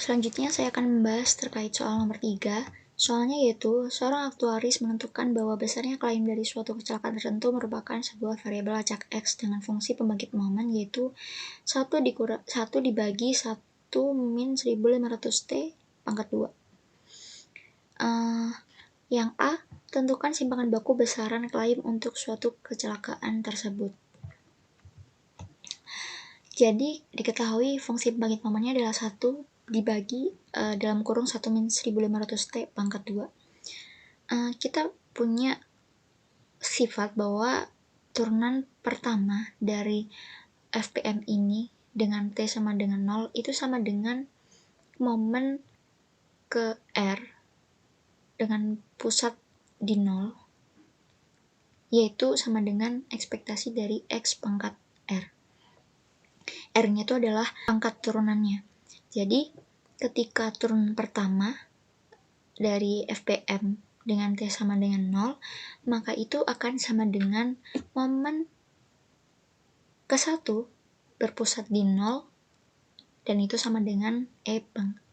Selanjutnya saya akan membahas terkait soal nomor 3. Soalnya yaitu, seorang aktuaris menentukan bahwa besarnya klaim dari suatu kecelakaan tertentu merupakan sebuah variabel acak X dengan fungsi pembangkit momen yaitu 1 dibagi 1 min 1500T pangkat 2. Yang A, tentukan simpangan baku besaran klaim untuk suatu kecelakaan tersebut. Jadi, diketahui fungsi pembangkit momennya adalah 1 dibagi dalam kurung 1 min 1500T pangkat 2. Kita punya sifat bahwa turunan pertama dari FPM ini dengan T sama dengan 0 itu sama dengan momen ke R dengan pusat di 0, yaitu sama dengan ekspektasi dari X pangkat R. R-nya itu adalah pangkat turunannya. Jadi, ketika turunan pertama dari FPM dengan T sama dengan 0, maka itu akan sama dengan momen ke-1 berpusat di 0, dan itu sama dengan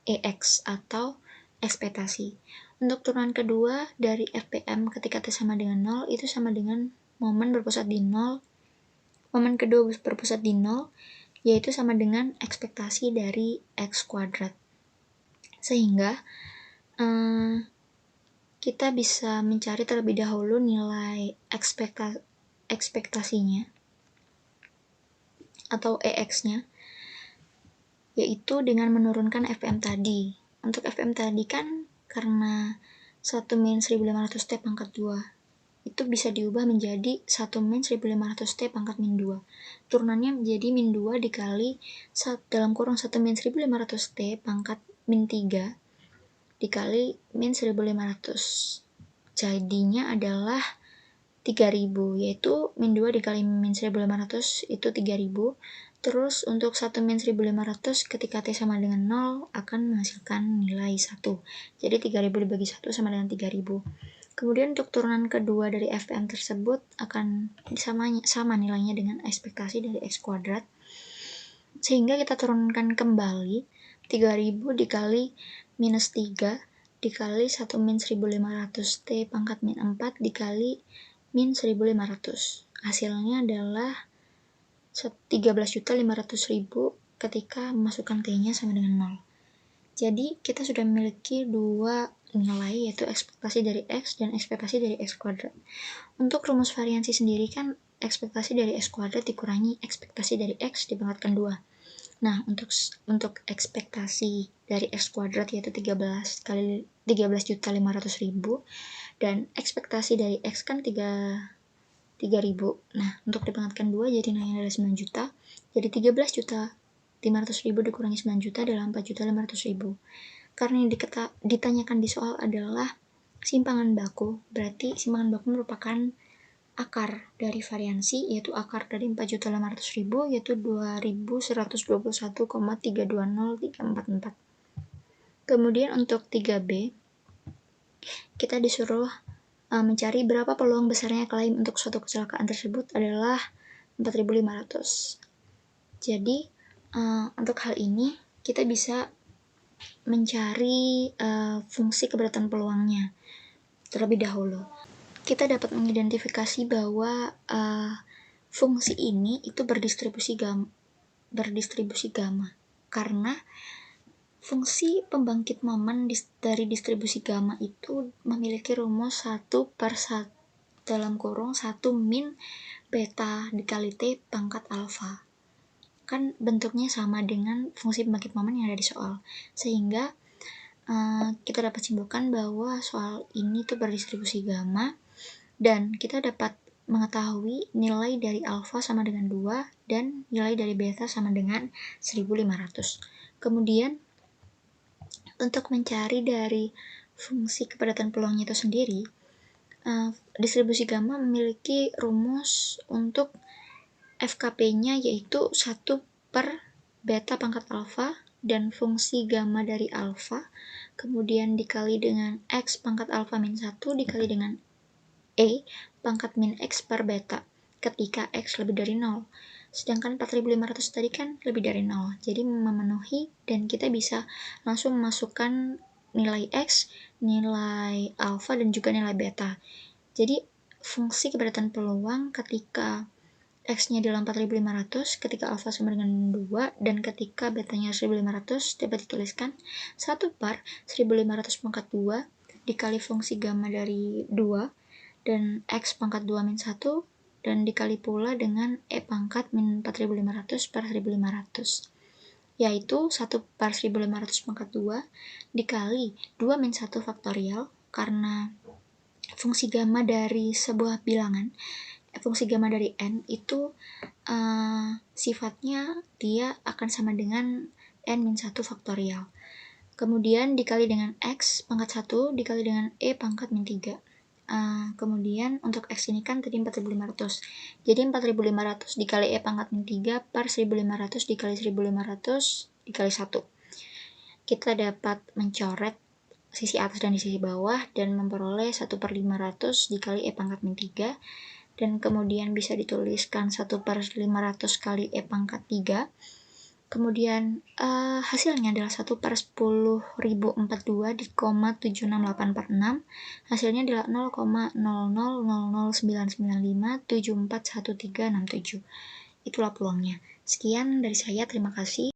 EX atau ekspektasi. Untuk turunan kedua dari FPM ketika T sama dengan 0, itu sama dengan momen berpusat di 0, momen kedua berpusat di 0, yaitu sama dengan ekspektasi dari X kuadrat. Sehingga kita bisa mencari terlebih dahulu nilai ekspektasinya atau EX-nya, yaitu dengan menurunkan FPM tadi. Untuk FPM tadi kan karena 1 min 1500T pangkat 2 itu bisa diubah menjadi 1 min 1500T pangkat min 2. Turunannya menjadi min 2 dikali dalam kurung 1 min 1500T pangkat min 3 dikali min 1500. Jadinya adalah 3000, yaitu min 2 dikali min 1500 itu 3000. Terus untuk 1 min 1500 ketika T sama dengan 0 akan menghasilkan nilai 1. Jadi 3000 dibagi 1 sama dengan 3000. Kemudian untuk turunan kedua dari FPM tersebut akan sama nilainya dengan ekspektasi dari X kuadrat. Sehingga kita turunkan kembali 3000 dikali minus 3 dikali 1 min 1500T pangkat min 4 dikali min 1500. Hasilnya adalah 13.500.000 ketika memasukkan T-nya sama dengan 0. Jadi kita sudah memiliki dua nilai, yaitu ekspektasi dari X dan ekspektasi dari X kuadrat. Untuk rumus variansi sendiri kan ekspektasi dari X kuadrat dikurangi ekspektasi dari X dipangkatkan 2. Nah, untuk ekspektasi dari X kuadrat yaitu 13.500.000 dan ekspektasi dari X kan 3.000. Nah, untuk dipangkatkan 2 jadi nilainya adalah 9 juta. Jadi 13.500.000 dikurangi 9 juta adalah 4.500.000. Karena yang ditanyakan di soal adalah simpangan baku, berarti simpangan baku merupakan akar dari variansi, yaitu akar dari 4.500.000 yaitu 2.121,320.344. Kemudian untuk 3B kita disuruh mencari berapa peluang besarnya klaim untuk suatu kecelakaan tersebut adalah 4.500. Jadi untuk hal ini kita bisa mencari fungsi keberatan peluangnya terlebih dahulu. Kita dapat mengidentifikasi bahwa fungsi ini itu berdistribusi gamma karena fungsi pembangkit momen dari distribusi gamma itu memiliki rumus 1/1 dalam kurung 1 min beta dikali T pangkat alfa. Kan bentuknya sama dengan fungsi pembangkit momen yang ada di soal. Sehingga kita dapat simpulkan bahwa soal ini tuh berdistribusi gamma dan kita dapat mengetahui nilai dari alfa sama dengan 2 dan nilai dari beta sama dengan 1500. Kemudian untuk mencari dari fungsi kepadatan peluangnya itu sendiri, distribusi gamma memiliki rumus untuk FKP-nya yaitu 1 per beta pangkat alfa dan fungsi gamma dari alfa kemudian dikali dengan X pangkat alfa min 1 dikali dengan E pangkat min X per beta ketika X lebih dari 0. sedangkan 4500 tadi kan lebih dari 0, jadi memenuhi dan kita bisa langsung memasukkan nilai X, nilai alfa, dan juga nilai beta. Jadi fungsi kepadatan peluang ketika X-nya adalah 4500, ketika alfa sama dengan 2, dan ketika betanya 1500 dapat dituliskan 1 par 1500 pangkat 2 dikali fungsi gamma dari 2 dan X pangkat 2 min 1 dan dikali pula dengan E pangkat min 4500 per 1500, yaitu 1 par 1500 pangkat 2 dikali 2 min 1 faktorial, karena fungsi gamma dari sebuah bilangan, fungsi gamma dari n itu sifatnya dia akan sama dengan n-1 faktorial. Kemudian dikali dengan x pangkat 1 dikali dengan e pangkat min 3. Kemudian untuk x ini kan tadi 4500. Jadi 4500 dikali e pangkat min 3 per 1500 dikali 1500 dikali 1. Kita dapat mencoret sisi atas dan di sisi bawah dan memperoleh 1 per 500 dikali e pangkat min 3, dan kemudian bisa dituliskan 1 per 500 kali e pangkat 3. Kemudian hasilnya adalah 1 per 10.042 di koma 76846. Hasilnya adalah 0,000099574137. Itulah peluangnya. Sekian dari saya, terima kasih.